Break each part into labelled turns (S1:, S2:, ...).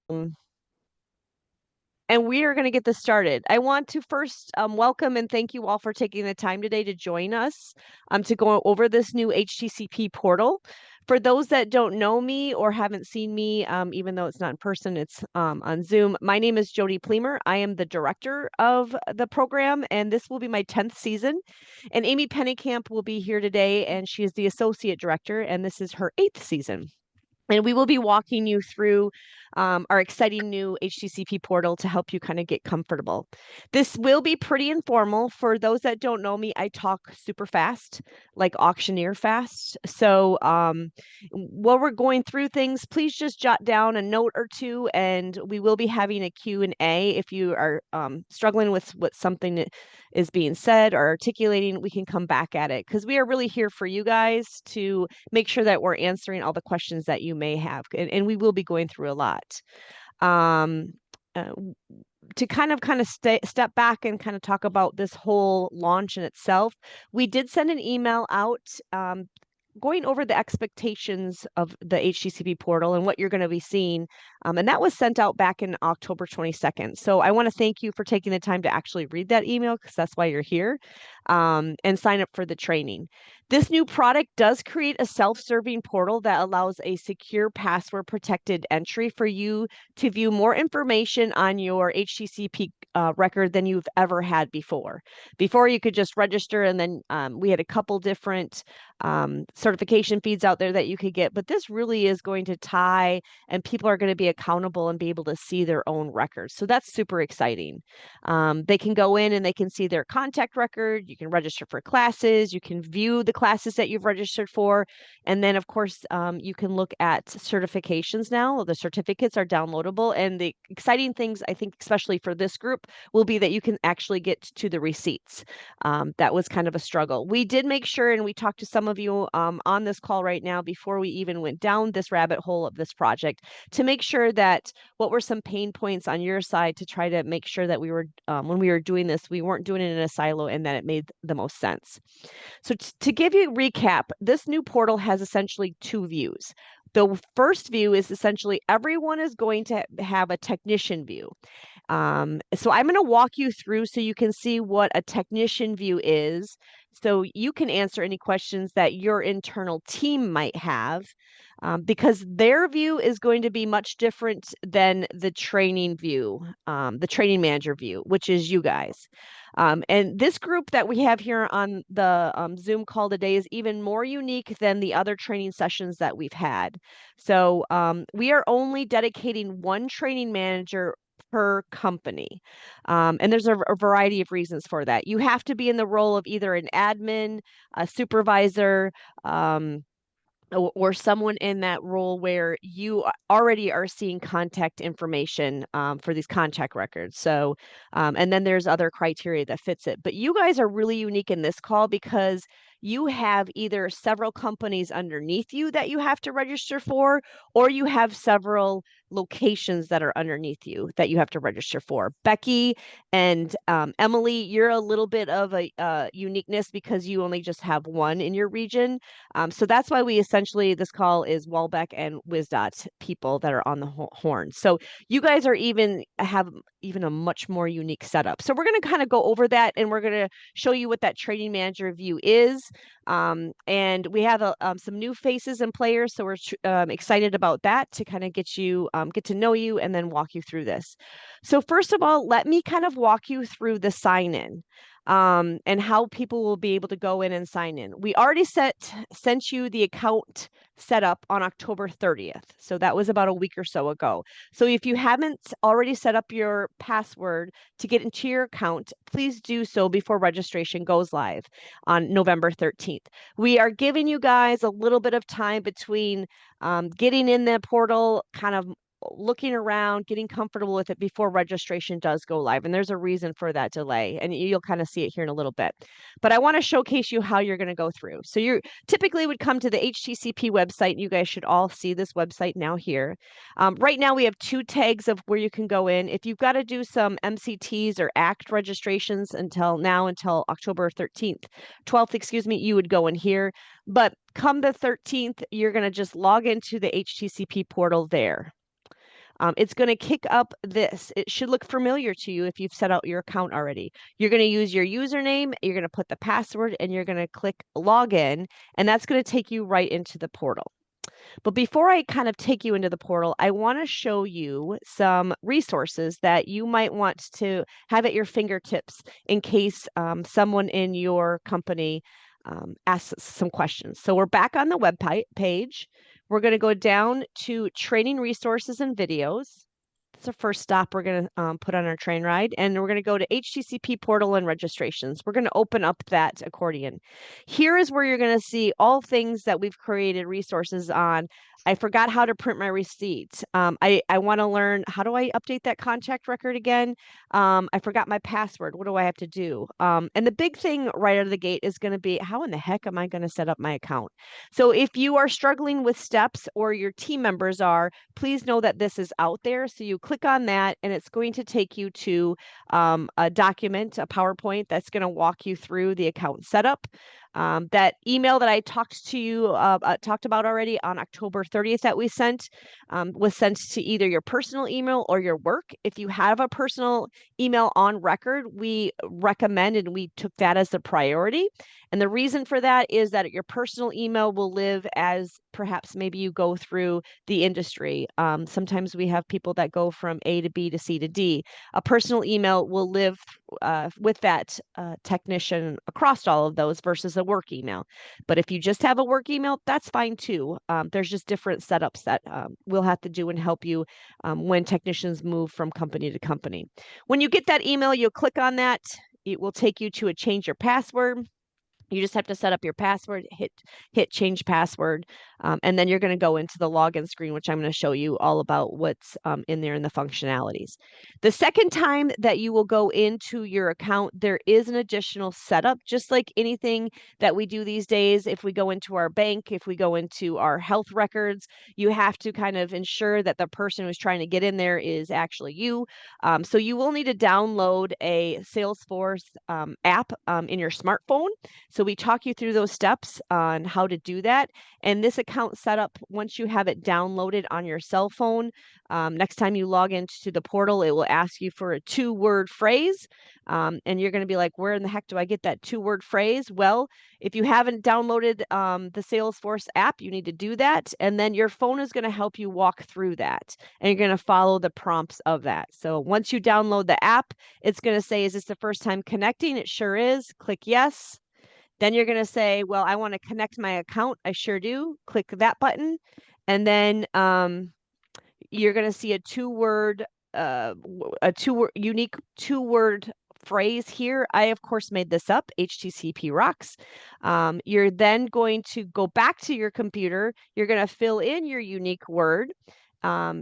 S1: And we are going to get this started. I want to first welcome and thank you all for taking the time today to join us to go over this new HTCP portal. For those that don't know me or haven't seen me, even though it's not in person, it's on Zoom. My name is Jody Plemer. I am the director of the program, and this will be my 10th season. And Amy Pennycamp will be here today, and she is the associate director, and this is her 8th season. And we will be walking you through our exciting new HTCP portal to help you kind of get comfortable. This will be pretty informal. For those that don't know me, I talk super fast, like auctioneer fast. So while we're going through things, please just jot down a note or two, and we will be having a Q&A. If you are struggling with what something is being said or articulating, we can come back at it because we are really here for you guys to make sure that we're answering all the questions that you may have. And we will be going through a lot. Um, uh, to kind of step back and kind of talk about this whole launch in itself, we did send an email out going over the expectations of the HTCP portal and what you're going to be seeing. And that was sent out back in October 22nd. So I want to thank you for taking the time to actually read that email because that's why you're here and sign up for the training. This new product does create a self-serving portal that allows a secure password protected entry for you to view more information on your HTCP record than you've ever had before. Before you could just register and then we had a couple different certification feeds out there that you could get, but this really is going to tie and people are going to be accountable and be able to see their own records. So that's super exciting. They can go in and they can see their contact record. You can register for classes. You can view the classes that you've registered for. And then, of course, you can look at certifications now. The certificates are downloadable. And the exciting things, I think, especially for this group, will be that you can actually get to the receipts. That was kind of a struggle. We did make sure, and we talked to some of you on this call right now before we even went down this rabbit hole of this project to make sure that what were some pain points on your side to try to make sure that we were, when we were doing this, we weren't doing it in a silo and that it made the most sense. So to give you a recap, this new portal has essentially two views. The first view is essentially everyone is going to have a technician view. So I'm going to walk you through so you can see what a technician view is. So you can answer any questions that your internal team might have because their view is going to be much different than the training view, the training manager view, which is you guys. And this group that we have here on the Zoom call today is even more unique than the other training sessions that we've had. So we are only dedicating one training manager per company. And there's a variety of reasons for that. You have to be in the role of either an admin, a supervisor, or someone in that role where you already are seeing contact information for these contact records. So, and then there's other criteria that fits it. But you guys are really unique in this call because you have either several companies underneath you that you have to register for, or you have several locations that are underneath you that you have to register for. Becky and Emily, you're a little bit of a uniqueness because you only just have one in your region. So that's why we essentially, this call is Walbeck and Wisdot people that are on the horn. So you guys are have even a much more unique setup. So we're going to kind of go over that and we're going to show you what that training manager view is. And we have some new faces and players. So we're excited about that to kind of get to know you and then walk you through this. So first of all, let me kind of walk you through the sign in. And how people will be able to go in and sign in. We already sent you the account set up on October 30th. So that was about a week or so ago. So if you haven't already set up your password to get into your account, please do so before registration goes live on November 13th. We are giving you guys a little bit of time between getting in the portal, kind of looking around, getting comfortable with it before registration does go live. And there's a reason for that delay. And you'll kind of see it here in a little bit. But I want to showcase you how you're going to go through. So you typically would come to the HTCP website. You guys should all see this website now here. Right now we have two tags of where you can go in. If you've got to do some MCTs or ACT registrations until October 12th, excuse me, you would go in here. But come the 13th, you're going to just log into the HTCP portal there. It's going to kick up this. It should look familiar to you if you've set out your account already. You're going to use your username, you're going to put the password, and you're going to click login, and that's going to take you right into the portal. But before I kind of take you into the portal, I want to show you some resources that you might want to have at your fingertips in case someone in your company asks some questions. So we're back on the web page. We're going to go down to training resources and videos. That's the first stop we're going to put on our train ride. And we're going to go to HTCP portal and registrations. We're going to open up that accordion. Here is where you're going to see all things that we've created resources on. I forgot how to print my receipt. I want to learn, how do I update that contact record again? I forgot my password. What do I have to do? And the big thing right out of the gate is going to be, how in the heck am I going to set up my account? So if you are struggling with steps or your team members are, please know that this is out there. So you click on that and it's going to take you to a document, a PowerPoint that's going to walk you through the account setup. That email that I talked about already on October 30th that we sent was sent to either your personal email or your work. If you have a personal email on record, we recommend and we took that as the priority. And the reason for that is that your personal email will live as perhaps maybe you go through the industry. Sometimes we have people that go from A to B to C to D. A personal email will live with that technician across all of those versus a work email. But if you just have a work email, that's fine too. There's just different setups that we'll have to do and help you when technicians move from company to company. When you get that email, you'll click on that. It will take you to a change your password. You just have to set up your password, hit change password, and then you're going to go into the login screen, which I'm going to show you all about what's in there in the functionalities. The second time that you will go into your account, there is an additional setup, just like anything that we do these days. If we go into our bank, if we go into our health records, you have to kind of ensure that the person who's trying to get in there is actually you. So you will need to download a Salesforce app in your smartphone. So we talk you through those steps on how to do that. And this account setup, once you have it downloaded on your cell phone, next time you log into the portal, it will ask you for a 2-word phrase. And you're going to be like, where in the heck do I get that 2-word phrase? Well, if you haven't downloaded the Salesforce app, you need to do that. And then your phone is going to help you walk through that. And you're going to follow the prompts of that. So once you download the app, it's going to say, is this the first time connecting? It sure is. Click yes. Then you're going to say, well, I want to connect my account. I sure do. Click that button. And then you're going to see a unique 2-word phrase here. I, of course, made this up, HTCP rocks. You're then going to go back to your computer. You're going to fill in your unique word,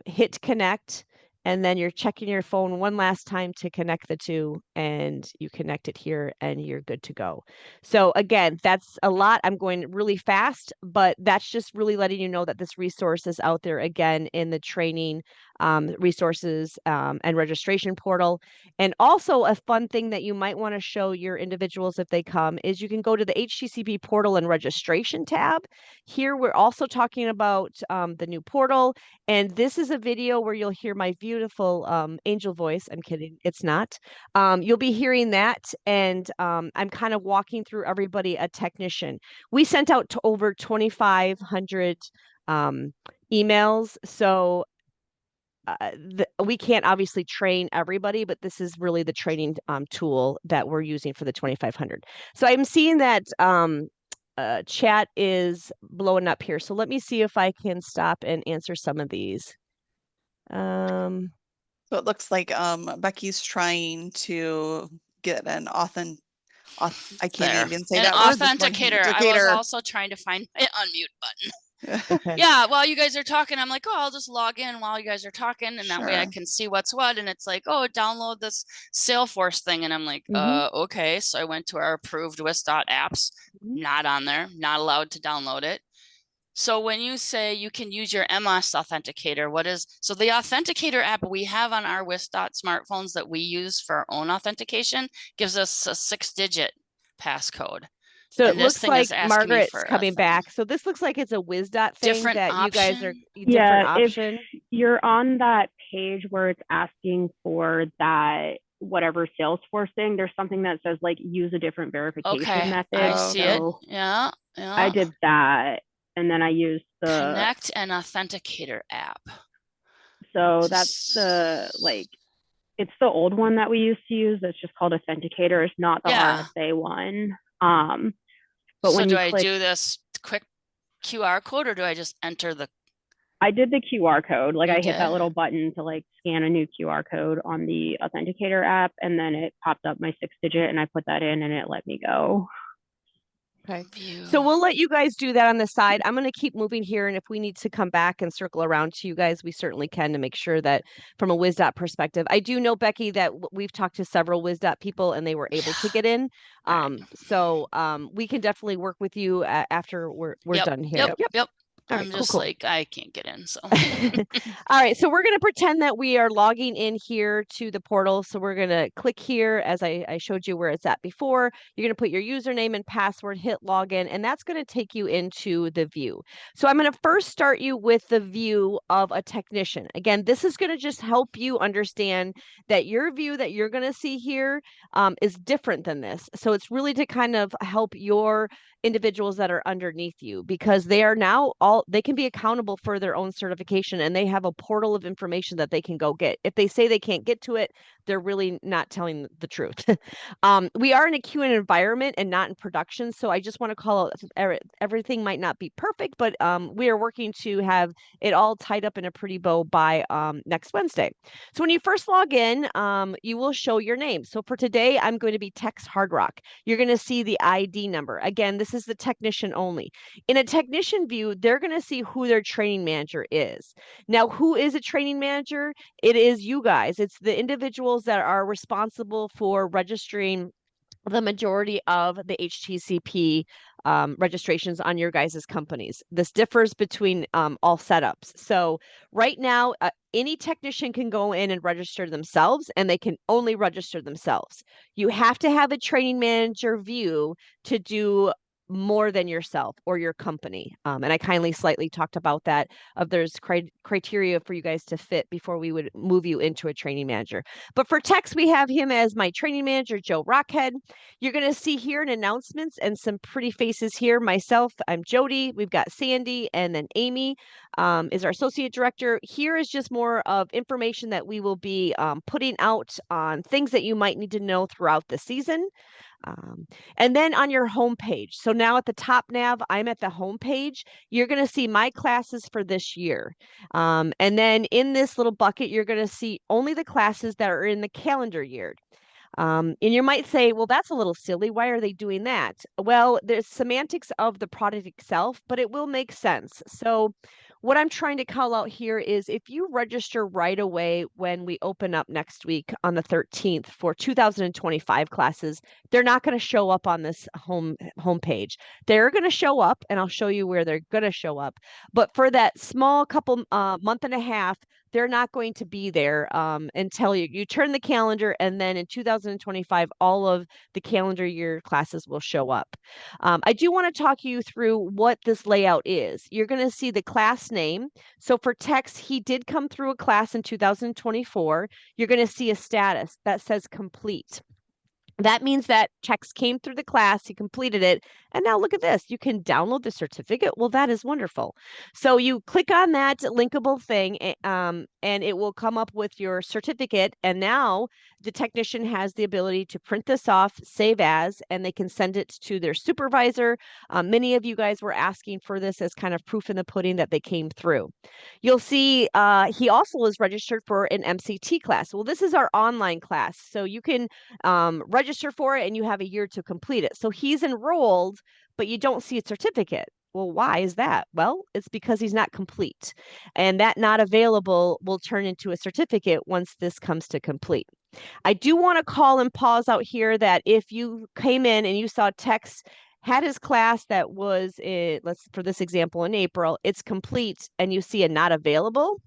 S1: hit connect, and then you're checking your phone one last time to connect the two, and you connect it here and you're good to go. So again, that's a lot. I'm going really fast, but that's just really letting you know that this resource is out there again in the training resources and registration portal. And also a fun thing that you might want to show your individuals if they come is you can go to the HTCP portal and registration tab. Here we're also talking about the new portal, and this is a video where you'll hear my beautiful angel voice. I'm kidding, it's not. You'll be hearing that, and I'm kind of walking through everybody a technician. We sent out to over 2,500 emails, so we can't obviously train everybody, but this is really the training tool that we're using for the 2,500. So I'm seeing that chat is blowing up here. So let me see if I can stop and answer some of these.
S2: So it looks like Becky's trying to get an I can't even say that word.
S3: Authenticator. I was also trying to find my unmute button. Okay. Yeah, while you guys are talking, I'm like, oh, I'll just log in while you guys are talking, and that way I can see what's what. And it's like, oh, download this Salesforce thing, and I'm like, okay. So I went to our approved WIS.apps, not on there, not allowed to download it. So when you say you can use your MS Authenticator, so the Authenticator app we have on our WIS. Smartphones that we use for our own authentication gives us a 6-digit passcode.
S1: So
S3: And
S1: it looks
S3: thing
S1: like
S3: is asking me
S1: Margaret's
S3: for a
S1: coming
S3: thing.
S1: back. So this looks like it's a WizDot thing
S3: Different
S1: that you guys are
S3: option?
S1: different option.
S4: If you're on that page where it's asking for that whatever Salesforce thing, there's something that says like use a different verification
S3: Okay,
S4: method.
S3: I see it.
S4: So
S3: Yeah,
S4: I
S3: yeah.
S4: did that, and then I used the
S3: Connect and Authenticator app.
S4: So that's the it's the old one that we used to use. That's just called Authenticator. It's not the
S3: Yeah.
S4: RSA one.
S3: So
S4: But when
S3: do
S4: you
S3: I
S4: click,
S3: do this quick QR code, or do I just enter the?
S4: I did the QR code. Like
S3: You
S4: I hit that
S3: did?
S4: little button to like scan a new QR code on the Authenticator app, and then it popped up my 6-digit, and I put that in, and it let me go.
S1: Okay.
S3: View.
S1: So we'll let you guys do that on the side. I'm going to keep moving here. And if we need to come back and circle around to you guys, we certainly can, to make sure that from a WizDot perspective. I do know, Becky, that we've talked to several WizDot people and they were able to get in.
S3: Right.
S1: So we can definitely work with you after we're done here.
S3: Yep.
S1: All right,
S3: I'm just like, I can't get in. So,
S1: all right. So we're going to pretend that we are logging in here to the portal. So we're going to click here as I showed you where it's at before. You're going to put your username and password, hit login, and that's going to take you into the view. So I'm going to first start you with the view of a technician. Again, this is going to just help you understand that your view that you're going to see here is different than this. So it's really to kind of help your individuals that are underneath you, because they are now they can be accountable for their own certification, and they have a portal of information that they can go get. If they say they can't get to it, they're really not telling the truth. We are in a Q&A environment and not in production, so I just want to call out everything might not be perfect, but we are working to have it all tied up in a pretty bow by next Wednesday. So when you first log in, you will show your name. So for today, I'm going to be Tex Hardrock. You're going to see the ID number. Again, this is the technician only. In a technician view, they're going to see who their training manager is. Now, who is a training manager? It is you guys. It's the individuals that are responsible for registering the majority of the HTCP registrations on your guys' companies. This differs between all setups. So right now, any technician can go in and register themselves, and they can only register themselves. You have to have a training manager view to do more than yourself or your company. And I kindly slightly talked about that, of there's criteria for you guys to fit before we would move you into a training manager. But for Tex, we have him as my training manager, Joe Rockhead. You're going to see here in announcements and some pretty faces here. Myself, I'm Jody. We've got Sandy, and then Amy is our associate director. Here is just more of information that we will be putting out on things that you might need to know throughout the season. And then on your home page. So now at the top nav, I'm at the home page. You're going to see my classes for this year. And then in this little bucket, you're going to see only the classes that are in the calendar year. And you might say, well, that's a little silly. Why are they doing that? Well, there's semantics of the product itself, but it will make sense. So what I'm trying to call out here is if you register right away when we open up next week on the 13th for 2025 classes, they're not going to show up on this homepage. They're going to show up, and I'll show you where they're going to show up. But for that small couple month and a half, they're not going to be there until you turn the calendar, and then in 2025, all of the calendar year classes will show up. I do want to talk you through what this layout is. You're going to see the class name. So for Tex, he did come through a class in 2024. You're going to see a status that says complete. That means that Tex came through the class, he completed it, and now look at this. You can download the certificate. Well, that is wonderful. So you click on that linkable thing, and it will come up with your certificate. And now the technician has the ability to print this off, save as, and they can send it to their supervisor. Many of you guys were asking for this as kind of proof in the pudding that they came through. You'll see he also is registered for an MCT class. Well, this is our online class, so you can register for it, and you have a year to complete it. So he's enrolled, but you don't see a certificate. Well, why is that? Well, it's because he's not complete, and that not available will turn into a certificate once this comes to complete. I do want to call and pause out here that if you came in and you saw Tex had his class that was, for this example, in April, it's complete, and you see a not available,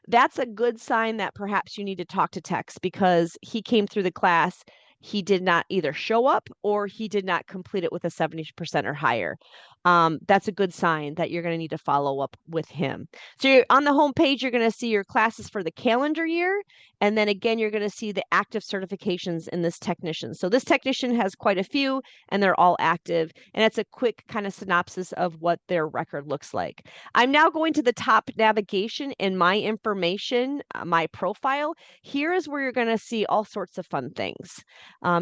S1: that's a good sign that perhaps you need to talk to Tex, because he came through the class he did not either show up or he did not complete it with a 70% or higher. That's a good sign that you're going to need to follow up with him. So you're on the home page, you're going to see your classes for the calendar year. And then again, you're going to see the active certifications in this technician. So this technician has quite a few and they're all active. And it's a quick kind of synopsis of what their record looks like. I'm now going to the top navigation in my information, my profile. Here is where you're going to see all sorts of fun things.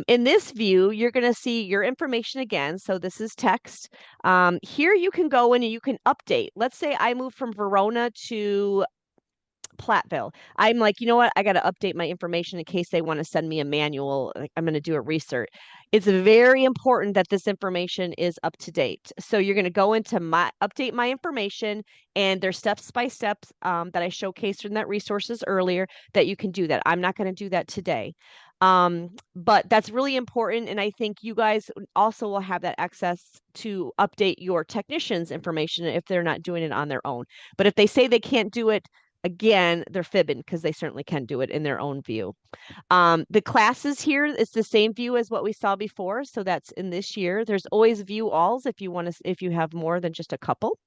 S1: In this view, you're going to see your information again. So this is text. Here you can go in and you can update. Let's say I moved from Verona to Platteville. I'm like, you know what? I got to update my information in case they want to send me a manual. I'm going to do a recert. It's very important that this information is up to date. So you're going to go into update my information, and there's steps by steps that I showcased in that resources earlier that you can do that. I'm not going to do that today. But that's really important. And I think you guys also will have that access to update your technician's information if they're not doing it on their own. But if they say they can't do it, again, they're fibbing because they certainly can do it in their own view. The classes here, it's the same view as what we saw before. So that's in this year. There's always view alls if you want to, if you have more than just a couple.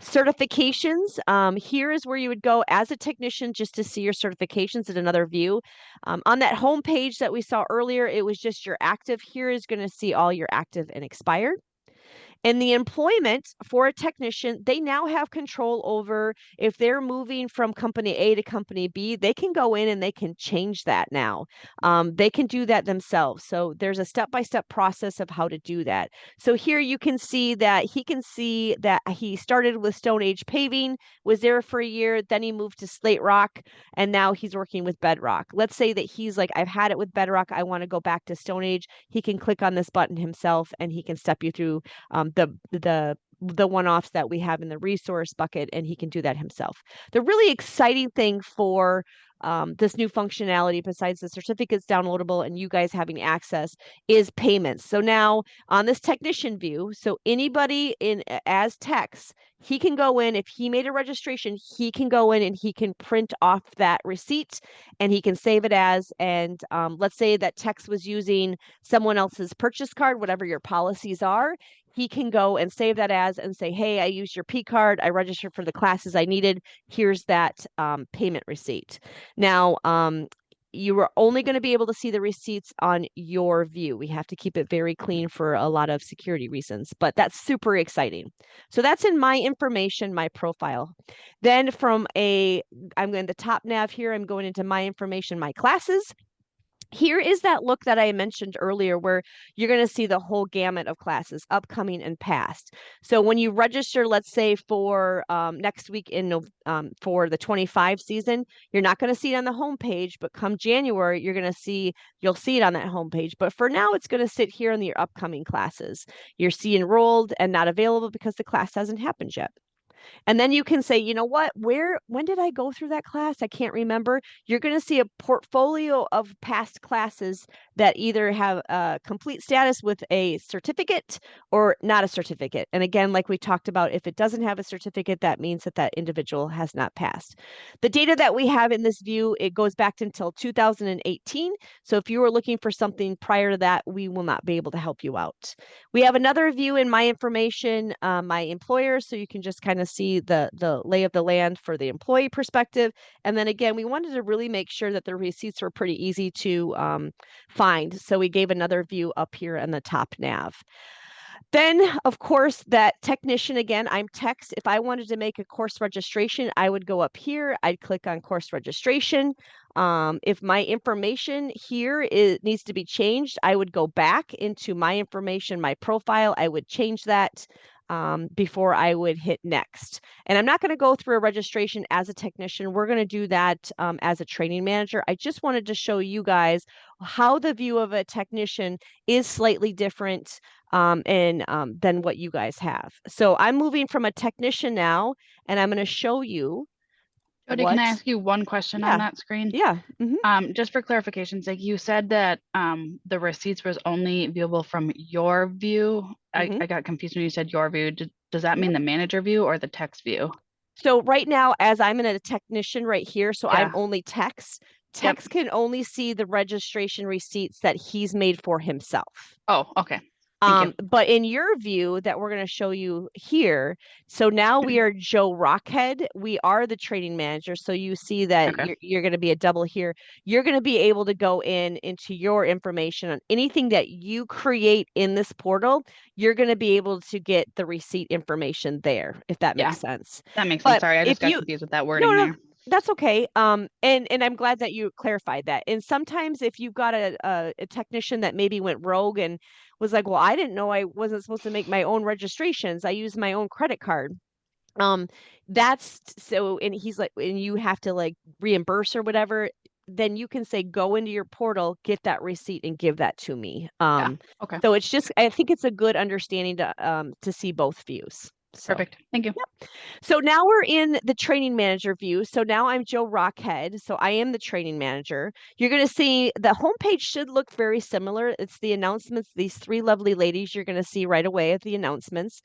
S1: Certifications, here is where you would go as a technician just to see your certifications in another view. On that home page that we saw earlier, it was just your active. Here is going to see all your active and expired. And the employment for a technician, they now have control over if they're moving from company A to company B, they can go in and they can change that now. They can do that themselves. So there's a step-by-step process of how to do that. So here you can see that he started with Stone Age Paving, was there for a year, then he moved to Slate Rock, and now he's working with Bedrock. Let's say that he's like, I've had it with Bedrock, I want to go back to Stone Age. He can click on this button himself and he can step you through the one-offs that we have in the resource bucket, and he can do that himself. The really exciting thing for this new functionality, besides the certificates downloadable and you guys having access, is payments. So now on this technician view, so anybody in as techs, he can go in, if he made a registration, he can go in and he can print off that receipt and he can save it as, and let's say that text was using someone else's purchase card, whatever your policies are, he can go and save that as and say, hey, I used your P card, I registered for the classes I needed, here's that payment receipt. Now, you are only going to be able to see the receipts on your view. We have to keep it very clean for a lot of security reasons, but that's super exciting. So that's in my information, my profile. Then I'm going to the top nav here, I'm going into my information, my classes. Here is that look that I mentioned earlier where you're going to see the whole gamut of classes, upcoming and past. So when you register, let's say for next week for the 25 season, you're not going to see it on the homepage, but come January, you'll see it on that homepage. But for now, it's going to sit here in your upcoming classes. You're enrolled and not available because the class hasn't happened yet. And then you can say, you know what, when did I go through that class? I can't remember. You're going to see a portfolio of past classes that either have a complete status with a certificate or not a certificate. And again, like we talked about, if it doesn't have a certificate, that means that that individual has not passed. The data that we have in this view, it goes back until 2018. So if you were looking for something prior to that, we will not be able to help you out. We have another view in my information, my employer, so you can just kind of see the lay of the land for the employee perspective. And then again, we wanted to really make sure that the receipts were pretty easy to find. So we gave another view up here in the top nav. Then, of course, that technician, again, I'm techs. If I wanted to make a course registration, I would go up here. I'd click on course registration. If my information here needs to be changed, I would go back into my information, my profile. I would change that before I would hit next. And I'm not going to go through a registration as a technician. We're going to do that as a training manager. I just wanted to show you guys how the view of a technician is slightly different than what you guys have. So I'm moving from a technician now, and I'm going to show you.
S5: Jody, can I ask you one question on that screen?
S1: Yeah. Mm-hmm.
S5: Just for clarification's sake, you said that the receipts was only viewable from your view. I got confused when you said your view. Does that mean the manager view or the text view?
S1: So right now, as I'm in a technician right here, so I'm only text. Tex can only see the registration receipts that he's made for himself.
S5: Oh, okay. Thank you.
S1: But in your view that we're going to show you here, so now we are Joe Rockhead. We are the training manager. So you see that you're going to be a double here. You're going to be able to go into your information on anything that you create in this portal. You're going to be able to get the receipt information there, if that makes sense.
S5: That makes sense. Sorry, I just got confused with that wording there.
S1: That's okay. And I'm glad that you clarified that. And sometimes if you've got a technician that maybe went rogue and was like, well, I didn't know I wasn't supposed to make my own registrations. I use my own credit card. That's so, and he's like, and you have to like reimburse or whatever, then you can say, go into your portal, get that receipt and give that to me.
S5: Okay.
S1: So it's just, I think it's a good understanding to see both views. So.
S5: Perfect. Thank you.
S1: Yep. So now we're in the training manager view. So now I'm Joe Rockhead. So I am the training manager. You're going to see the homepage should look very similar. It's the announcements. These three lovely ladies you're going to see right away at the announcements.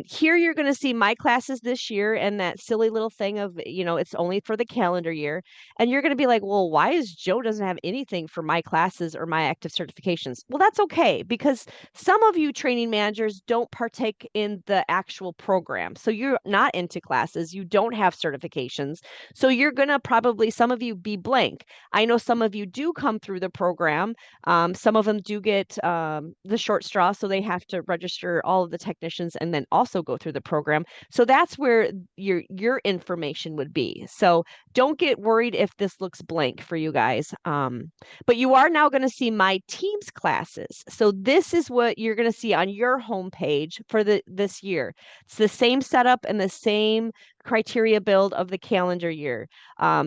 S1: Here you're going to see my classes this year and that silly little thing of, it's only for the calendar year. And you're going to be like, well, why is Joe doesn't have anything for my classes or my active certifications? Well, that's okay because some of you training managers don't partake in the actual program. So you're not into classes, you don't have certifications. So you're going to probably, some of you be blank. I know some of you do come through the program. Some of them do get the short straw. So they have to register all of the technicians and then also go through the program. So that's where your information would be. So don't get worried if this looks blank for you guys. But you are now going to see my team's classes. So this is what you're going to see on your homepage for this year. It's the same setup and the same criteria build of the calendar year.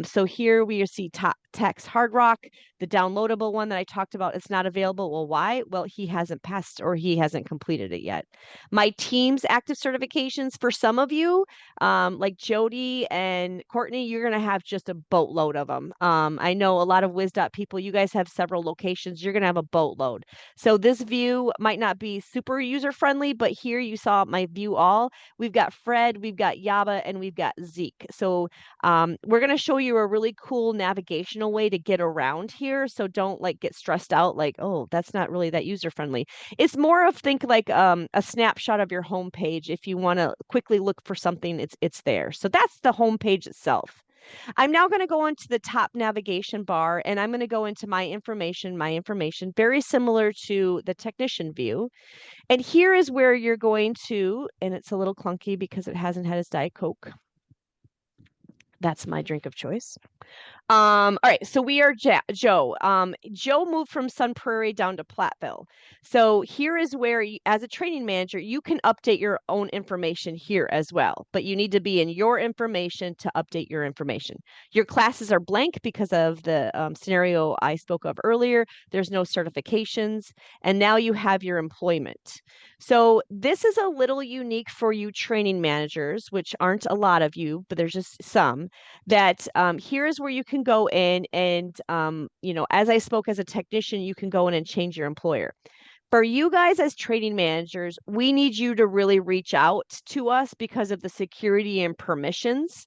S1: So here we see Tex Hard Rock, the downloadable one that I talked about. It's not available. Well, why? Well, he hasn't passed or he hasn't completed it yet. My team's active certifications for some of you, like Jody and Courtney, you're going to have just a boatload of them. I know a lot of WisDot people, you guys have several locations. You're going to have a boatload. So this view might not be super user friendly, but here you saw my view all. We've got Fred, we've got Yaba, and we've got Zeke. So we're going to show you a really cool navigational way to get around here. So don't like get stressed out like, oh, that's not really that user friendly. It's more of think like a snapshot of your homepage. If you want to quickly look for something, it's there. So that's the homepage itself. I'm now going to go into the top navigation bar and I'm going to go into my information, very similar to the technician view. And here is where you're going to, and it's a little clunky because it hasn't had its Diet Coke. That's my drink of choice. All right, so we are Joe. Joe moved from Sun Prairie down to Platteville. So here is where, as a training manager, you can update your own information here as well. But you need to be in your information to update your information. Your classes are blank because of the scenario I spoke of earlier. There's no certifications. And now you have your employment. So this is a little unique for you training managers, which aren't a lot of you, but there's just some, that here's where you can go in and, as I spoke as a technician, you can go in and change your employer. For you guys as training managers, we need you to really reach out to us because of the security and permissions.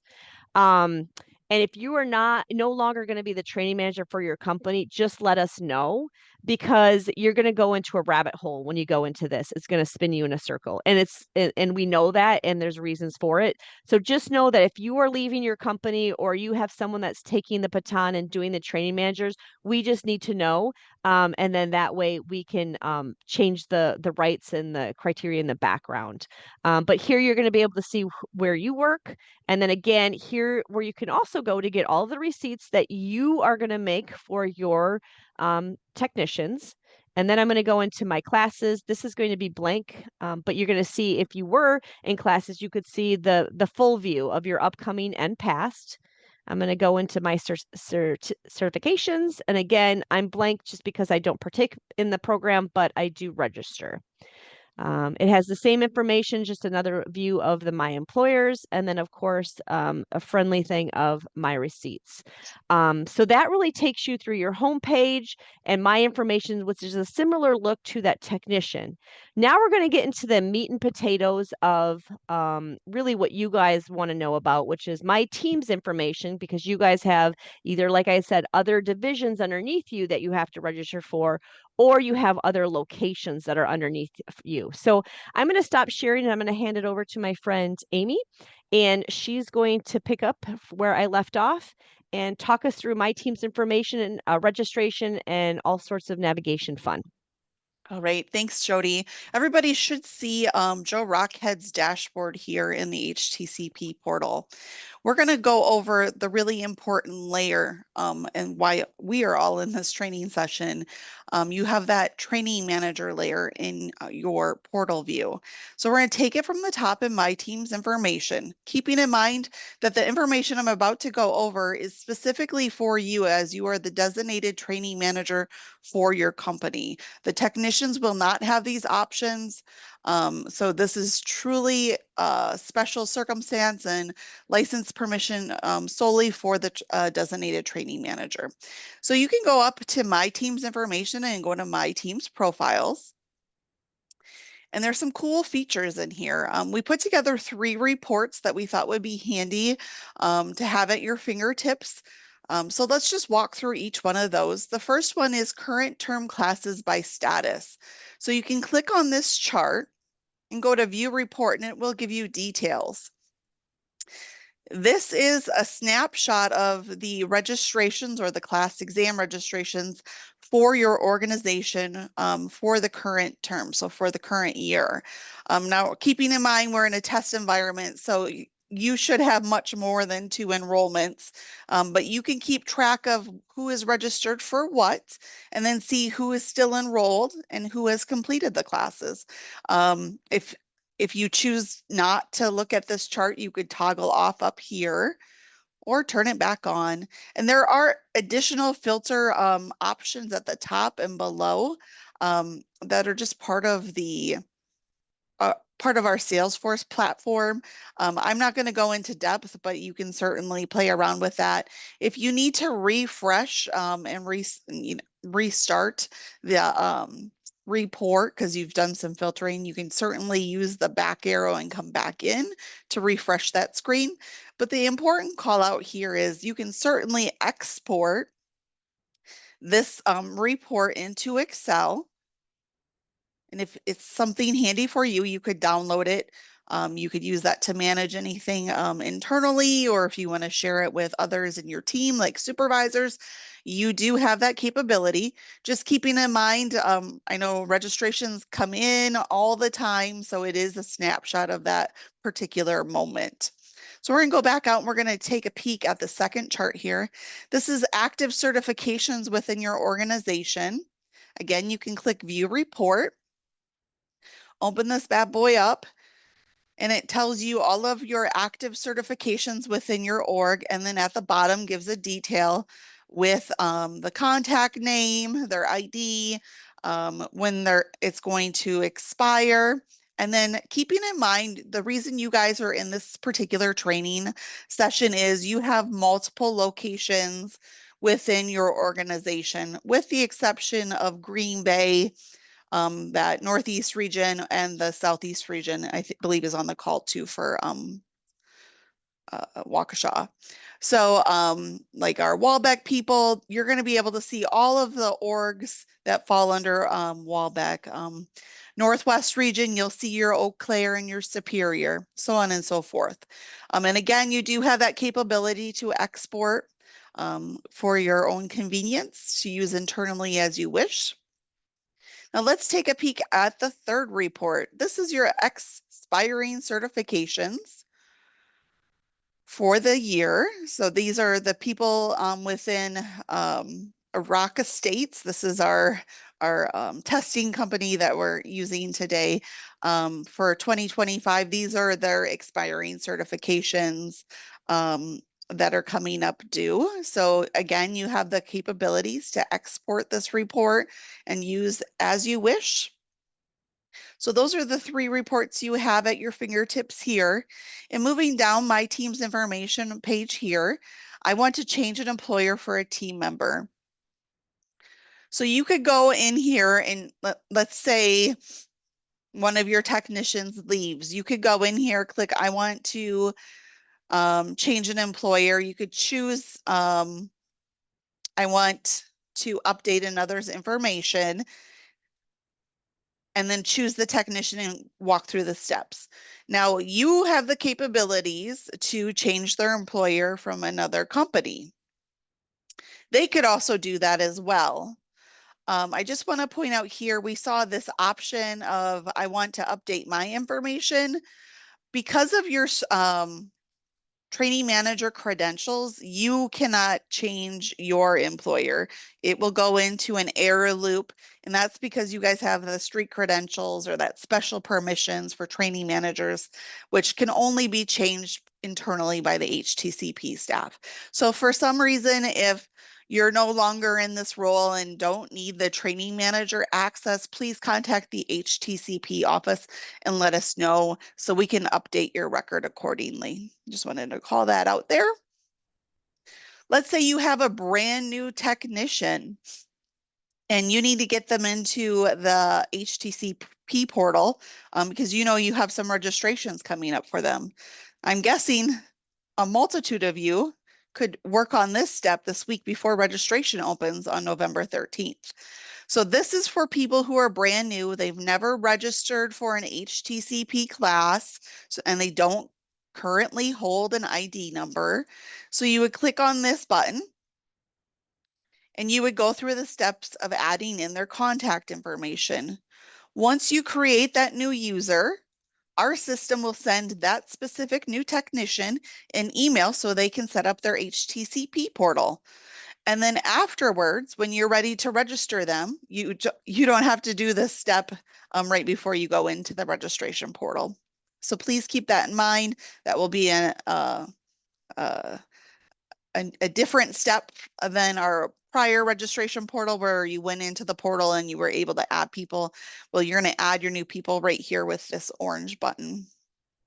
S1: And if you are no longer going to be the training manager for your company, just let us know because you're going to go into a rabbit hole when you go into this. It's going to spin you in a circle. And we know that, and there's reasons for it. So just know that if you are leaving your company or you have someone that's taking the baton and doing the training managers, we just need to know. And then that way we can change the rights and the criteria in the background. But here you're going to be able to see where you work. And then again, here where you can also go to get all the receipts that you are going to make for your technicians. And then I'm going to go into my classes. This is going to be blank, but you're going to see if you were in classes, you could see the full view of your upcoming and past. I'm going to go into my certifications. And again, I'm blank just because I don't partake in the program, but I do register. It has the same information, just another view of the My Employers, and then of course a friendly thing of My Receipts. So that really takes you through your homepage and My Information, which is a similar look to that technician. Now we're going to get into the meat and potatoes of really what you guys want to know about, which is My Team's information, because you guys have either, like I said, other divisions underneath you that you have to register for, or you have other locations that are underneath you. So I'm going to stop sharing and I'm going to hand it over to my friend Amy, and she's going to pick up where I left off and talk us through My Team's information and registration and all sorts of navigation fun.
S2: All right, thanks, Jody. Everybody should see Joe Rockhead's dashboard here in the HTCP portal. We're going to go over the really important layer and why we are all in this training session. You have that training manager layer in your portal view. So we're going to take it from the top in My Team's information, keeping in mind that the information I'm about to go over is specifically for you as you are the designated training manager for your company. The technicians will not have these options. So this is truly a special circumstance and license permission solely for the designated training manager. So you can go up to My Team's information and go to My Team's profiles. And there's some cool features in here. We put together 3 reports that we thought would be handy to have at your fingertips. So let's just walk through each one of those. The first one is current term classes by status. So you can click on this chart and go to view report and it will give you details. This is a snapshot of the registrations or the class exam registrations for your organization for the current term, so for the current year. Now, keeping in mind we're in a test environment, so you should have much more than 2 enrollments, but you can keep track of who is registered for what, and then see who is still enrolled and who has completed the classes. If you choose not to look at this chart, you could toggle off up here or turn it back on. And there are additional filter options at the top and below that are just part of the part of our Salesforce platform. I'm not going to go into depth, but you can certainly play around with that. If you need to refresh and restart the report because you've done some filtering, you can certainly use the back arrow and come back in to refresh that screen. But the important call out here is you can certainly export this report into Excel. And if it's something handy for you, you could download it. You could use that to manage anything internally, or if you want to share it with others in your team, like supervisors, you do have that capability. Just keeping in mind, I know registrations come in all the time, so it is a snapshot of that particular moment. So we're going to go back out and we're going to take a peek at the second chart here. This is active certifications within your organization. Again, you can click View Report. Open this bad boy up and it tells you all of your active certifications within your org, and then at the bottom gives a detail with the contact name, their ID, when it's going to expire. And then keeping in mind, the reason you guys are in this particular training session is you have multiple locations within your organization, with the exception of Green Bay. That Northeast region and the Southeast region, I believe, is on the call too for Waukesha. So like our Walbeck people, you're going to be able to see all of the orgs that fall under Walbeck. Northwest region, you'll see your Eau Claire and your Superior, so on and so forth. And again, you do have that capability to export for your own convenience to use internally as you wish. Now let's take a peek at the third report. This is your expiring certifications for the year. So these are the people within Rock Estates. This is our testing company that we're using today for 2025. These are their expiring certifications that are coming up due. So again, you have the capabilities to export this report and use as you wish. So those are the 3 reports you have at your fingertips here. And moving down my team's information page here, I want to change an employer for a team member. So you could go in here and let's say one of your technicians leaves. You could go in here, click, I want to change an employer. You could choose, I want to update another's information, and then choose the technician and walk through the steps. Now you have the capabilities to change their employer from another company. They could also do that as well. I just want to point out here, we saw this option of, I want to update my information. Because of your training manager credentials, you cannot change your employer. It will go into an error loop, and that's because you guys have the street credentials or that special permissions for training managers, which can only be changed internally by the HTCP staff. So for some reason, if you're no longer in this role and don't need the training manager access, please contact the HTCP office and let us know so we can update your record accordingly. Just wanted to call that out there. Let's say you have a brand new technician and you need to get them into the HTCP portal because you know you have some registrations coming up for them. I'm guessing a multitude of you could work on this step this week before registration opens on November 13th. So this is for people who are brand new. They've never registered for an HTCP class, and they don't currently hold an ID number. So you would click on this button and you would go through the steps of adding in their contact information. Once you create that new user, our system will send that specific new technician an email so they can set up their HTCP portal. And then afterwards, when you're ready to register them, you don't have to do this step right before you go into the registration portal. So please keep that in mind. That will be a different step than our prior registration portal where you went into the portal and you were able to add people. Well, you're going to add your new people right here with this orange button.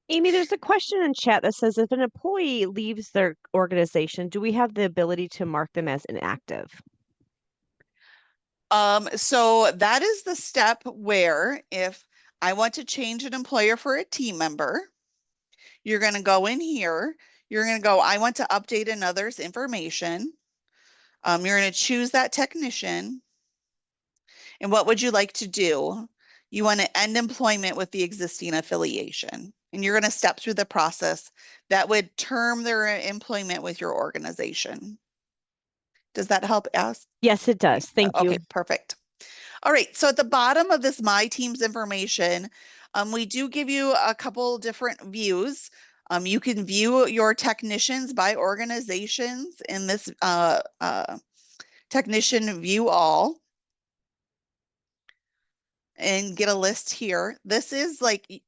S1: Amy, there's a question in chat that says, if an employee leaves their organization, do we have the ability to mark them as inactive?
S2: So that is the step where if I want to change an employer for a team member, you're going to go in here. You're going to go, I want to update another's information. You're going to choose that technician. And what would you like to do? You want to end employment with the existing affiliation. And you're going to step through the process that would term their employment with your organization. Does that help, Ask?
S1: Yes, it does. Thank you.
S2: Okay, perfect. All right, so at the bottom of this My Team's information, we do give you a couple different views. You can view your technicians by organizations in this technician view all and get a list here. This is like,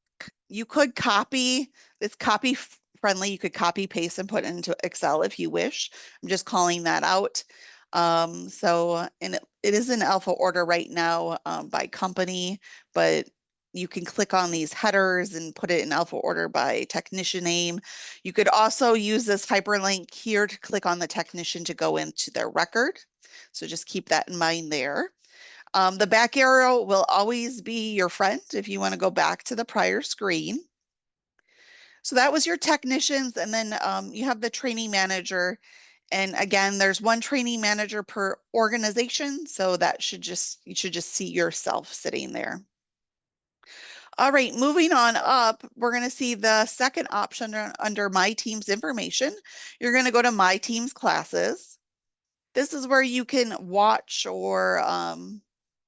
S2: you could copy, it's copy friendly. You could copy paste and put it into Excel if you wish. I'm just calling that out. And it is in alpha order right now by company, but you can click on these headers and put it in alpha order by technician name. You could also use this hyperlink here to click on the technician to go into their record. So just keep that in mind there. The back arrow will always be your friend if you want to go back to the prior screen. So that was your technicians, and then you have the training manager. And again, there's one training manager per organization, so that you should just see yourself sitting there. All right, moving on up, we're going to see the second option under My Team's information. You're going to go to My Team's classes. This is where you can watch or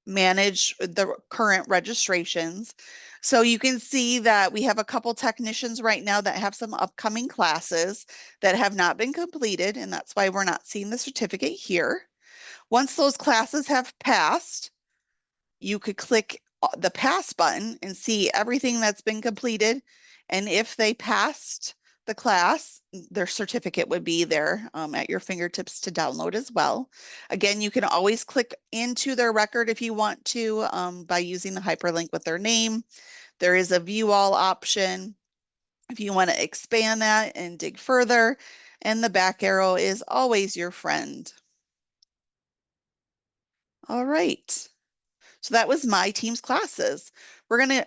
S2: manage the current registrations. So you can see that we have a couple technicians right now that have some upcoming classes that have not been completed, and that's why we're not seeing the certificate here. Once those classes have passed, you could click the pass button and see everything that's been completed. And if they passed the class, their certificate would be there at your fingertips to download as well. Again, you can always click into their record if you want to by using the hyperlink with their name. There is a view all option if you want to expand that and dig further, and the back arrow is always your friend. All right, so that was my team's classes. We're going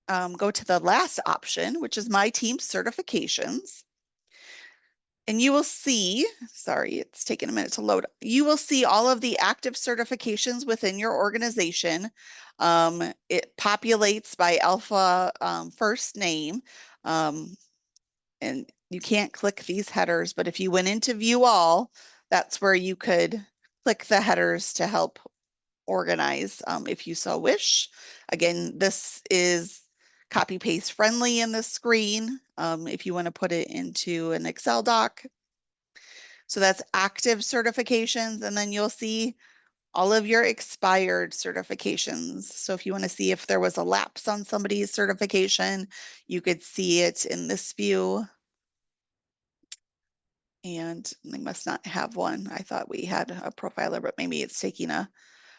S2: to go to the last option, which is my team's certifications. And you will see, sorry, it's taking a minute to load. You will see all of the active certifications within your organization. It populates by alpha first name. And you can't click these headers, but if you went into view all, that's where you could click the headers to help organize if you so wish. Again, this is copy paste friendly in this screen if you want to put it into an Excel doc. So that's active certifications, and then you'll see all of your expired certifications. So if you want to see if there was a lapse on somebody's certification, you could see it in this view. And they must not have one. I thought we had a profiler, but maybe it's taking a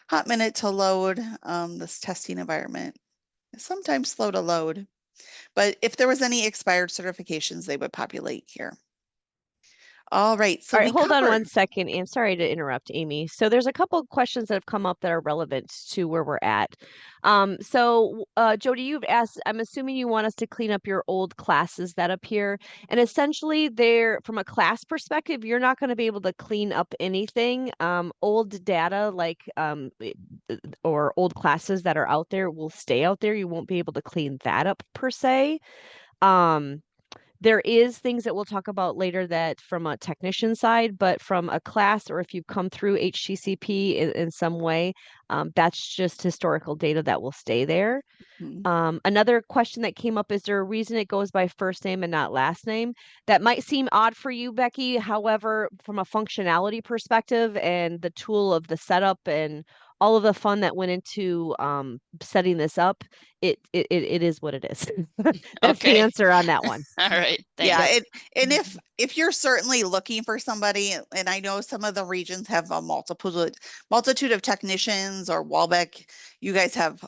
S2: hot minute to load this testing environment. It's sometimes slow to load, but if there was any expired certifications, they would populate here. All right, so
S1: all right, hold on one second. I'm sorry to interrupt, Amy. So there's a couple of questions that have come up that are relevant to where we're at. Jody, you've asked, I'm assuming you want us to clean up your old classes that appear. And essentially they're, from a class perspective, you're not going to be able to clean up anything. Old data or old classes that are out there will stay out there. You won't be able to clean that up per se. There is things that we'll talk about later that from a technician side, but from a class or if you've come through HTCP in some way, that's just historical data that will stay there. Another question that came up, is there a reason it goes by first name and not last name? That might seem odd for you, Becky. However, from a functionality perspective and the tool of the setup and all of the fun that went into setting this up, it is what it is. That's the answer on that one.
S3: All right. Thanks.
S2: Yeah, and if you're certainly looking for somebody, and I know some of the regions have a multitude of technicians, or Walbeck, you guys have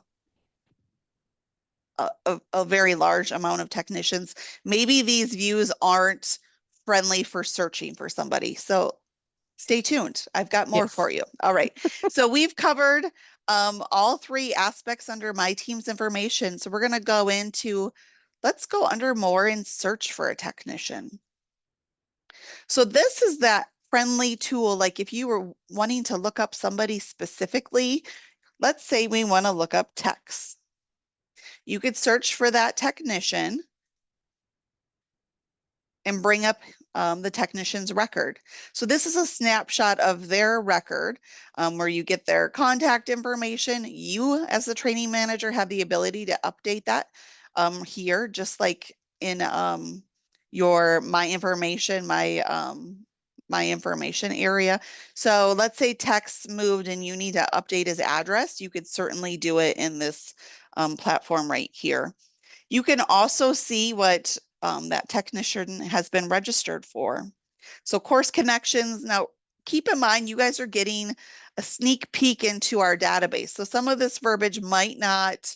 S2: a very large amount of technicians. Maybe these views aren't friendly for searching for somebody. So stay tuned. I've got more for you. All right. So we've covered all three aspects under my team's information. So we're going to go into, let's go under more and search for a technician. So this is that friendly tool. Like if you were wanting to look up somebody specifically, let's say we want to look up techs. You could search for that technician and bring up the technician's record. So this is a snapshot of their record where you get their contact information. You as the training manager have the ability to update that here, just like in your my information area. So let's say text moved and you need to update his address. You could certainly do it in this platform right here. You can also see what that technician has been registered for. So course connections. Now, keep in mind, you guys are getting a sneak peek into our database. So some of this verbiage might not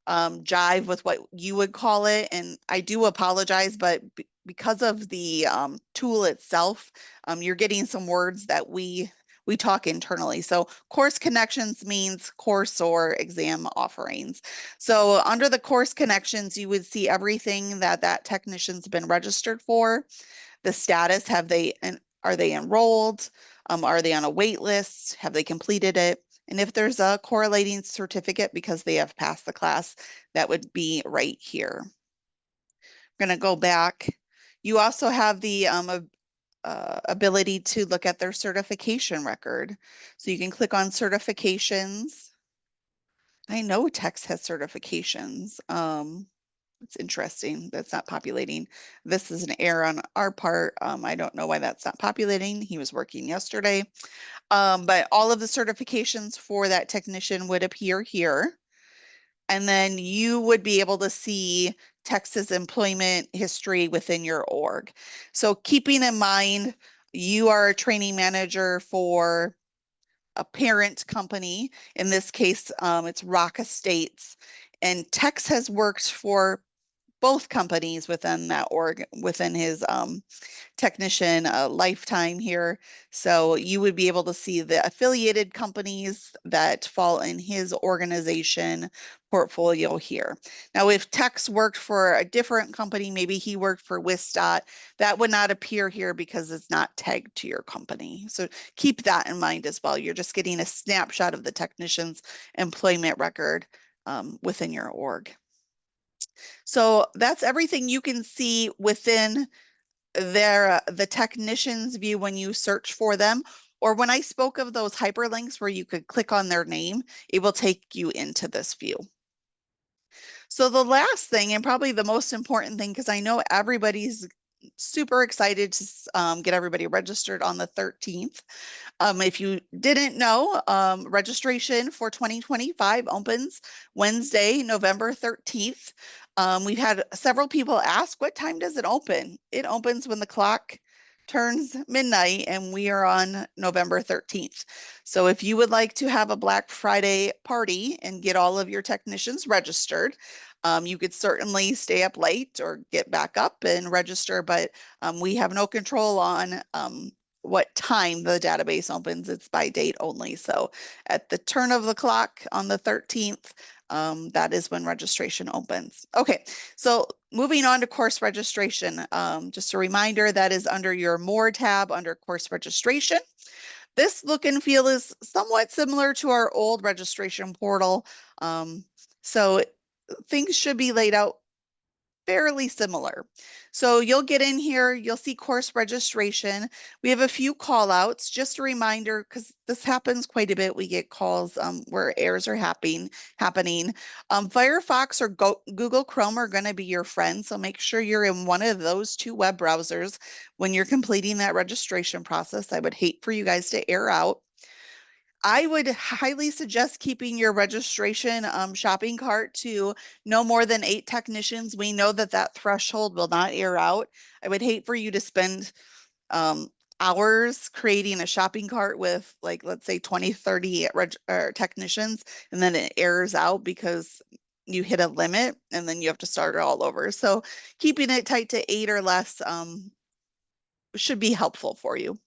S2: jive with what you would call it. And I do apologize, but because of the tool itself, you're getting some words that we talk internally. So course connections means course or exam offerings. So under the course connections, you would see everything that technician's been registered for. The status, are they enrolled? Are they on a wait list? Have they completed it? And if there's a correlating certificate because they have passed the class, that would be right here. I'm going to go back. You also have the ability to look at their certification record. So you can click on certifications. I know Tex has certifications. It's interesting. That's not populating. This is an error on our part. I don't know why that's not populating. He was working yesterday. But all of the certifications for that technician would appear here. And then you would be able to see Tex's employment history within your org. So keeping in mind, you are a training manager for a parent company. In this case, it's Rock Estates. And Tex has worked for both companies within that org, within his technician lifetime here. So you would be able to see the affiliated companies that fall in his organization portfolio here. Now, if Tex worked for a different company, maybe he worked for Wisdot, that would not appear here because it's not tagged to your company. So keep that in mind as well. You're just getting a snapshot of the technician's employment record within your org. So that's everything you can see within the technician's view when you search for them. Or when I spoke of those hyperlinks where you could click on their name, it will take you into this view. So the last thing, and probably the most important thing, because I know everybody's super excited to get everybody registered on the 13th. If you didn't know, registration for 2025 opens Wednesday, November 13th. We've had several people ask, what time does it open? It opens when the clock turns midnight, and we are on November 13th. So if you would like to have a Black Friday party and get all of your technicians registered, you could certainly stay up late or get back up and register, but we have no control on what time the database opens. It's by date only. So at the turn of the clock on the 13th, that is when registration opens. Okay, so moving on to course registration. Just a reminder, that is under your More tab under course registration. This look and feel is somewhat similar to our old registration portal. So things should be laid out fairly similar. So you'll get in here, you'll see course registration. We have a few call outs, just a reminder, because this happens quite a bit. We get calls where errors are happening. Firefox or Google Chrome are going to be your friend. So make sure you're in one of those two web browsers when you're completing that registration process. I would hate for you guys to error out. I would highly suggest keeping your registration shopping cart to no more than 8 technicians. We know that that threshold will not air out. I would hate for you to spend hours creating a shopping cart with, like, let's say 20, 30 technicians, and then it errors out because you hit a limit and then you have to start it all over. So keeping it tight to 8 or less should be helpful for you.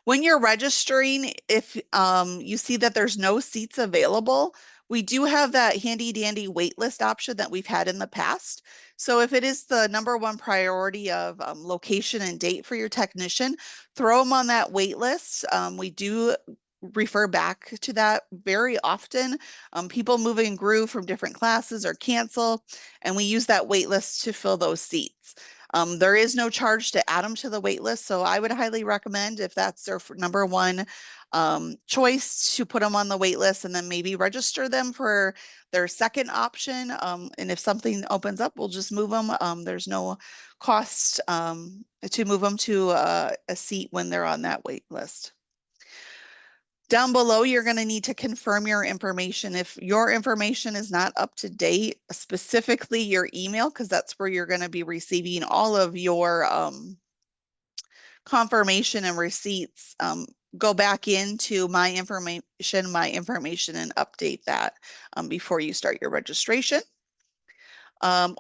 S2: When you're registering, if you see that there's no seats available, we do have that handy dandy waitlist option that we've had in the past. So if it is the #1 priority of location and date for your technician, throw them on that waitlist. We do refer back to that very often. People move and groove from different classes or cancel, and we use that waitlist to fill those seats. There is no charge to add them to the wait list, so I would highly recommend, if that's their #1 choice, to put them on the wait list and then maybe register them for their second option. And if something opens up, we'll just move them. There's no cost to move them to a seat when they're on that wait list. Down below, you're going to need to confirm your information. If your information is not up to date, specifically your email, because that's where you're going to be receiving all of your confirmation and receipts, go back into my information, and update that before you start your registration.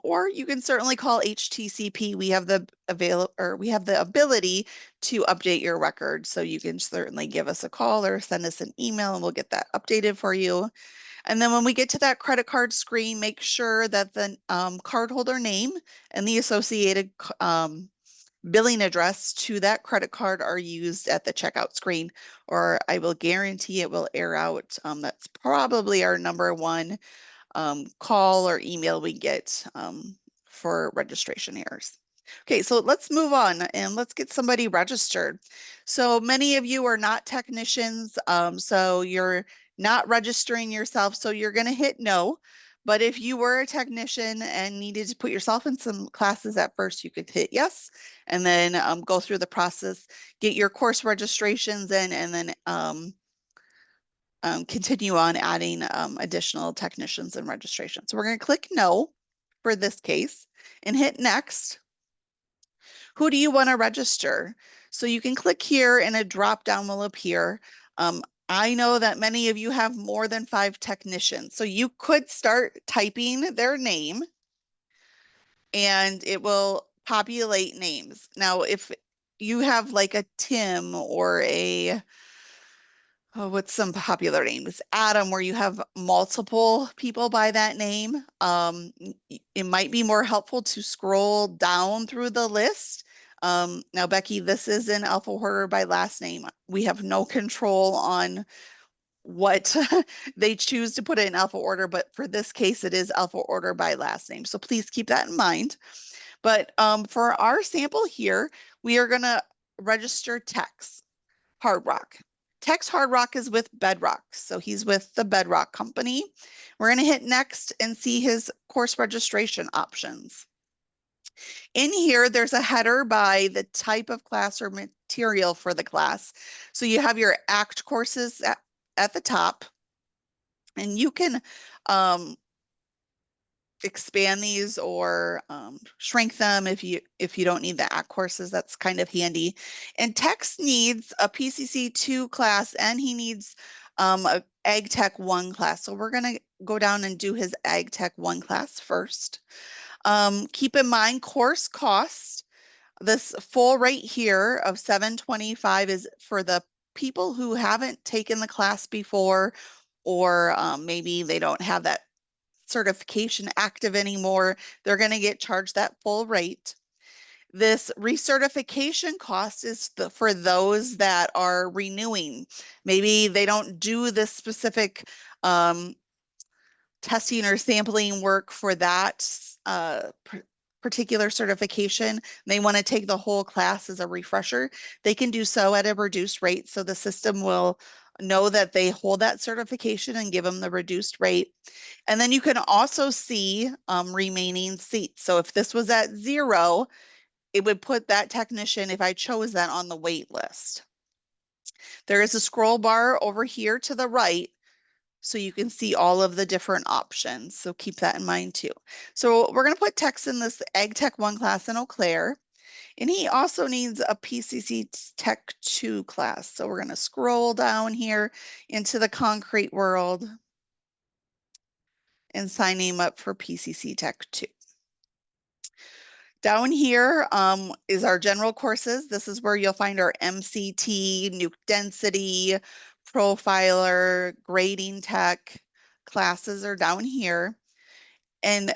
S2: Or you can certainly call HTCP. We have the ability to update your record. So you can certainly give us a call or send us an email and we'll get that updated for you. And then when we get to that credit card screen, make sure that the cardholder name and the associated billing address to that credit card are used at the checkout screen, or I will guarantee it will error out. That's probably our #1 call or email we get for registration errors. Okay, so let's move on and let's get somebody registered. So many of you are not technicians, so you're not registering yourself, so you're going to hit no. But if you were a technician and needed to put yourself in some classes at first, you could hit yes, and then go through the process, get your course registrations in, and then continue on adding additional technicians and registration. So we're going to click no for this case and hit next. Who do you want to register? So you can click here and a drop down will appear. I know that many of you have more than 5 technicians, so you could start typing their name and it will populate names. Now, if you have like a Tim or a, oh, what's some popular names? Adam, where you have multiple people by that name, it might be more helpful to scroll down through the list. Now, Becky, this is in alpha order by last name. We have no control on what they choose to put it in alpha order, but for this case, it is alpha order by last name. So please keep that in mind. But for our sample here, we are going to register Tex Hard Rock. Tex Hard Rock is with Bedrock, so he's with the Bedrock company. We're going to hit next and see his course registration options. In here, there's a header by the type of class or material for the class. So you have your ACT courses at the top, and you can expand these or shrink them if you don't need the ACT courses. That's kind of handy. And Tex needs a PCC2 class, and he needs a Ag Tech 1 class. So we're going to go down and do his Ag Tech 1 class first. Keep in mind course cost. This full rate here of $725 is for the people who haven't taken the class before, or maybe they don't have that certification active anymore. They're going to get charged that full rate. This recertification cost is for those that are renewing. Maybe they don't do this specific testing or sampling work for that particular certification. They want to take the whole class as a refresher. They can do so at a reduced rate. So the system will know that they hold that certification and give them the reduced rate. And then you can also see remaining seats. So if this was at 0, it would put that technician, if I chose that, on the wait list. There is a scroll bar over here to the right, so you can see all of the different options. So keep that in mind too. So we're going to put Tex in this Ag Tech 1 class in Eau Claire. And he also needs a PCC Tech 2 class. So we're going to scroll down here into the concrete world and sign him up for PCC Tech 2. Down here is our general courses. This is where you'll find our MCT, nuke density, profiler, grading tech classes are down here. And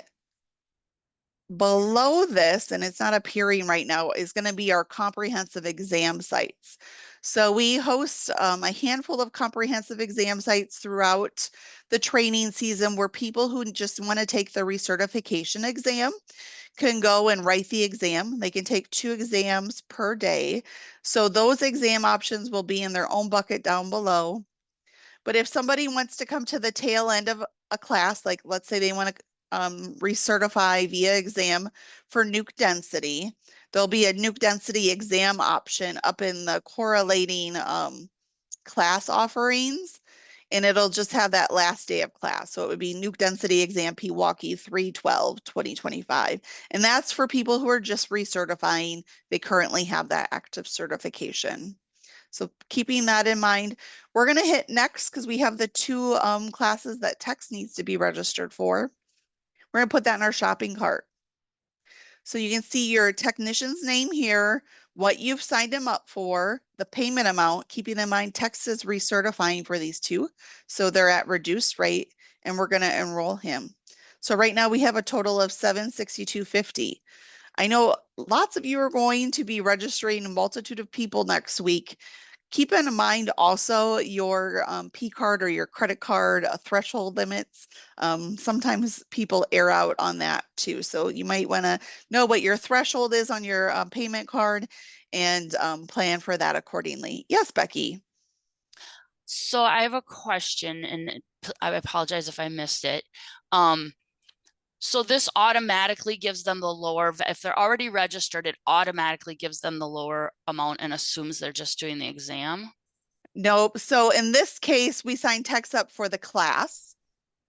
S2: below this, and it's not appearing right now, is going to be our comprehensive exam sites. So we host a handful of comprehensive exam sites throughout the training season where people who just want to take the recertification exam can go and write the exam. They can take 2 exams per day. So those exam options will be in their own bucket down below. But if somebody wants to come to the tail end of a class, like let's say they want to recertify via exam for nuke density, there'll be a nuke density exam option up in the correlating class offerings, and it'll just have that last day of class. So it would be nuke density exam Pewaukee 3/12/2025. And that's for people who are just recertifying. They currently have that active certification. So keeping that in mind, we're going to hit next because we have the 2 classes that Tex needs to be registered for. We're going to put that in our shopping cart. So you can see your technician's name here, what you've signed him up for, the payment amount, keeping in mind Tex is recertifying for these 2. So they're at reduced rate, and we're going to enroll him. So right now we have a total of $762.50. I know lots of you are going to be registering a multitude of people next week. Keep in mind also your P card or your credit card threshold limits. Sometimes people err out on that too. So you might want to know what your threshold is on your payment card and plan for that accordingly. Yes, Becky.
S3: So I have a question, and I apologize if I missed it. So this automatically gives them the lower, if they're already registered, it automatically gives them the lower amount and assumes they're just doing the exam?
S2: Nope. So in this case, we signed Tex up for the class.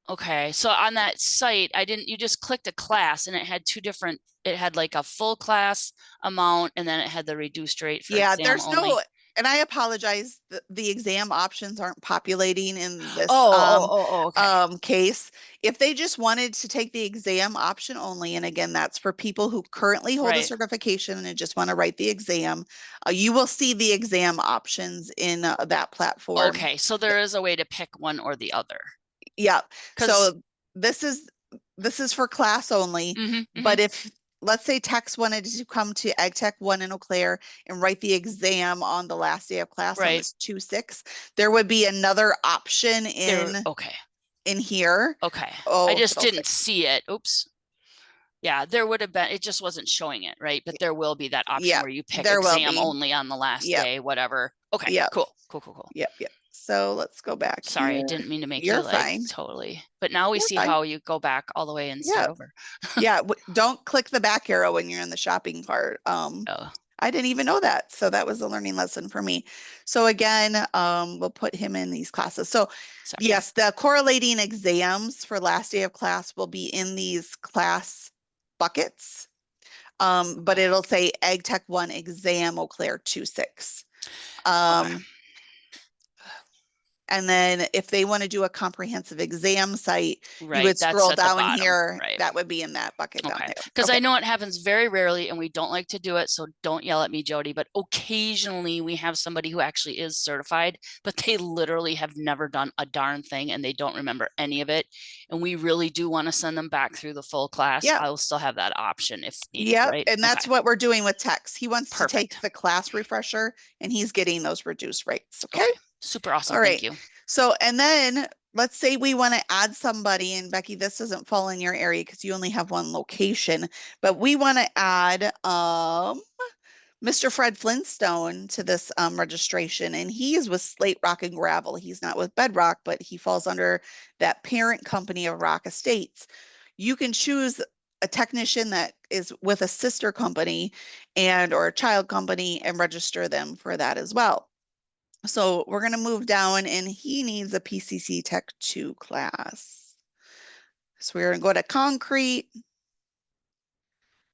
S3: Okay. So on that site, you just clicked a class and it had 2 different, it had like a full class amount and then it had the reduced rate for exam
S2: there's
S3: only.
S2: and I apologize, the exam options aren't populating in this
S3: okay.
S2: case. If they just wanted to take the exam option only, and again, that's for people who currently hold a certification and just want to write the exam, you will see the exam options in that platform.
S3: Okay, so there is a way to pick one or the other.
S2: Yeah. So this is for class only, but if let's say Tex wanted to come to Ag Tech 1 in Eau Claire and write the exam on the last day of class on this 2/6, there would be another option in here.
S3: Okay. I just didn't see it. Oops. Yeah, there would have been, it just wasn't showing it, right? But there will be that option where you pick exam only on the last day, whatever. Okay, cool.
S2: Yep. So let's go back.
S3: Sorry,
S2: here.
S3: I didn't mean to make
S2: You're
S3: you like
S2: fine.
S3: totally. But now we see how you go back all the way and start over.
S2: Yeah, don't click the back arrow when you're in the shopping cart. I didn't even know that. So that was a learning lesson for me. So again, we'll put him in these classes. So yes, the correlating exams for last day of class will be in these class buckets. But it'll say Ag Tech 1 exam Eau Claire 2/6. And then if they want to do a comprehensive exam site, you would scroll down here. That would be in that bucket down there.
S3: Because I know it happens very rarely and we don't like to do it. So don't yell at me, Jody, but occasionally we have somebody who actually is certified, but they literally have never done a darn thing and they don't remember any of it. And we really do want to send them back through the full class.
S2: Yeah.
S3: I will still have that option if needed, right?
S2: And that's what we're doing with Tex. He wants to take the class refresher and he's getting those reduced rates. Okay.
S3: Super awesome.
S2: All right.
S3: Thank you.
S2: So, and then let's say we want to add somebody, and Becky, this doesn't fall in your area because you only have one location, but we want to add Mr. Fred Flintstone to this registration, and he is with Slate Rock and Gravel. He's not with Bedrock, but he falls under that parent company of Rock Estates. You can choose a technician that is with a sister company or a child company and register them for that as well. So we're going to move down and he needs a PCC Tech 2 class. So we're going to go to concrete.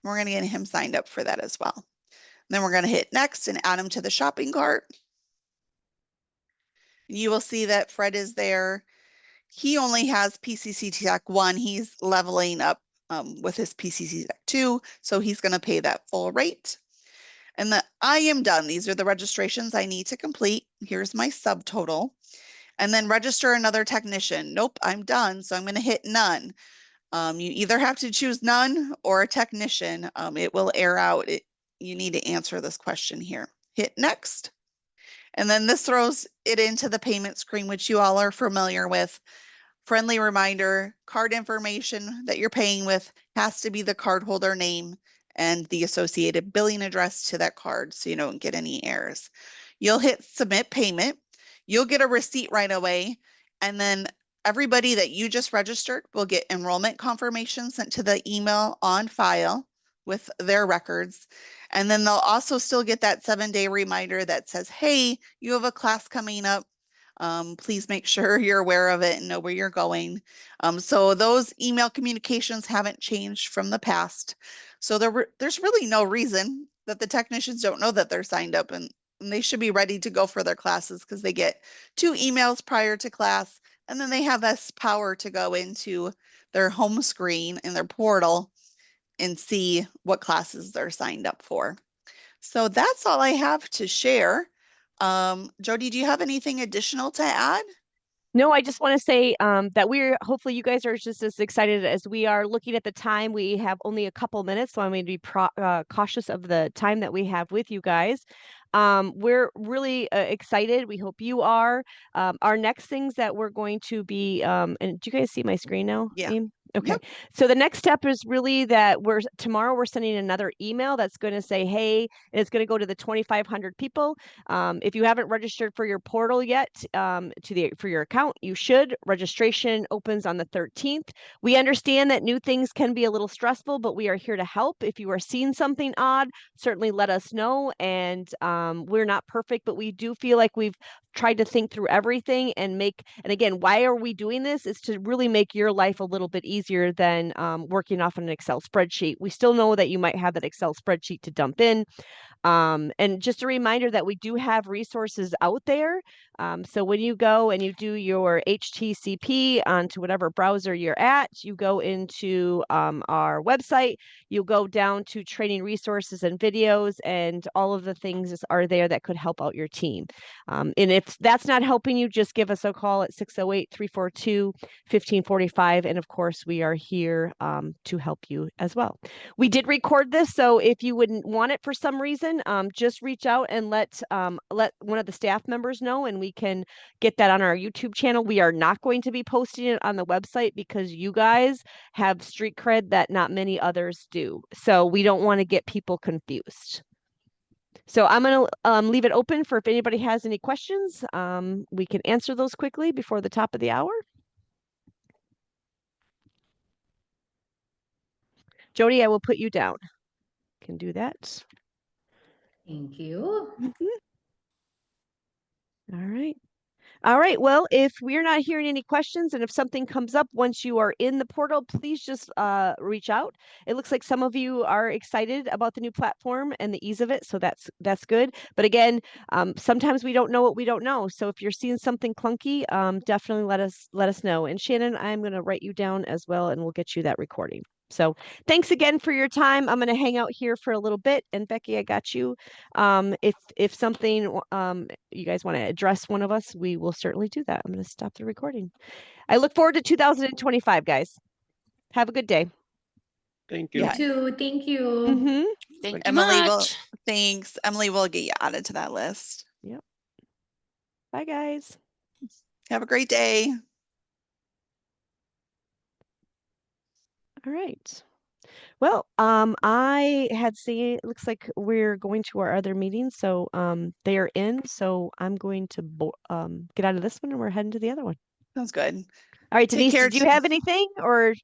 S2: We're going to get him signed up for that as well. And then we're going to hit next and add him to the shopping cart. You will see that Fred is there. He only has PCC Tech 1. He's leveling up with his PCC Tech 2. So he's going to pay that full rate. And I am done. These are the registrations I need to complete. Here's my subtotal. And then register another technician. Nope, I'm done. So I'm going to hit none. You either have to choose none or a technician. It will air out. You need to answer this question here. Hit next. And then this throws it into the payment screen, which you all are familiar with. Friendly reminder, card information that you're paying with has to be the cardholder name and the associated billing address to that card so you don't get any errors. You'll hit submit payment. You'll get a receipt right away. And then everybody that you just registered will get enrollment confirmation sent to the email on file with their records. And then they'll also still get that 7-day reminder that says, hey, you have a class coming up. Please make sure you're aware of it and know where you're going. So those email communications haven't changed from the past. So there's really no reason that the technicians don't know that they're signed up and they should be ready to go for their classes because they get 2 emails prior to class and then they have this power to go into their home screen in their portal and see what classes they're signed up for. So that's all I have to share. Jody, do you have anything additional to add?
S1: No, I just want to say that hopefully you guys are just as excited as we are. Looking at the time, we have only a couple minutes, so I'm going to be cautious of the time that we have with you guys. We're really excited. We hope you are. Our next things that we're going to be, and do you guys see my screen now?
S2: Yeah.
S1: Aim? Okay.
S2: Yep.
S1: So the next step is really that tomorrow we're sending another email that's going to say, hey, and it's going to go to the 2,500 people. If you haven't registered for your portal yet, for your account, you should. Registration opens on the 13th. We understand that new things can be a little stressful, but we are here to help. If you are seeing something odd, certainly let us know. And we're not perfect, but we do feel like we've tried to think through everything and again, why are we doing this? Is to really make your life a little bit easier than working off an Excel spreadsheet. We still know that you might have that Excel spreadsheet to dump in. And just a reminder that we do have resources out there. So when you go and you do your HTCP onto whatever browser you're at, you go into our website, you go down to training resources and videos, and all of the things are there that could help out your team. And if that's not helping you, just give us a call at 608-342-1545. And of course, we are here to help you as well. We did record this, so if you wouldn't want it for some reason, just reach out and let one of the staff members know, and we can get that on our YouTube channel. We are not going to be posting it on the website because you guys have street cred that not many others do. So we don't want to get people confused. So I'm going to leave it open for if anybody has any questions. We can answer those quickly before the top of the hour. Jody, I will put you down. Can do that.
S6: Thank you.
S1: All right. All right. Well, if we're not hearing any questions and if something comes up once you are in the portal, please just reach out. It looks like some of you are excited about the new platform and the ease of it. So that's good. But again, sometimes we don't know what we don't know. So if you're seeing something clunky, definitely let us know. And Shannon, I'm going to write you down as well, and we'll get you that recording. So thanks again for your time. I'm going to hang out here for a little bit. And Becky, I got you. If something you guys want to address one of us, we will certainly do that. I'm going to stop the recording. I look forward to 2025, guys. Have a good day.
S7: Thank you.
S6: You too. Thank you.
S1: Mm-hmm.
S3: Thank you
S2: Emily,
S3: much.
S2: thanks. Emily will get you added to that list.
S1: Yep. Bye, guys.
S2: Have a great day.
S1: All right. Well, I had seen, it looks like we're going to our other meeting, so they are in, so I'm going to get out of this one and we're heading to the other one.
S2: Sounds good.
S1: All right,
S2: Take
S1: Denise,
S2: care.
S1: did you have anything or?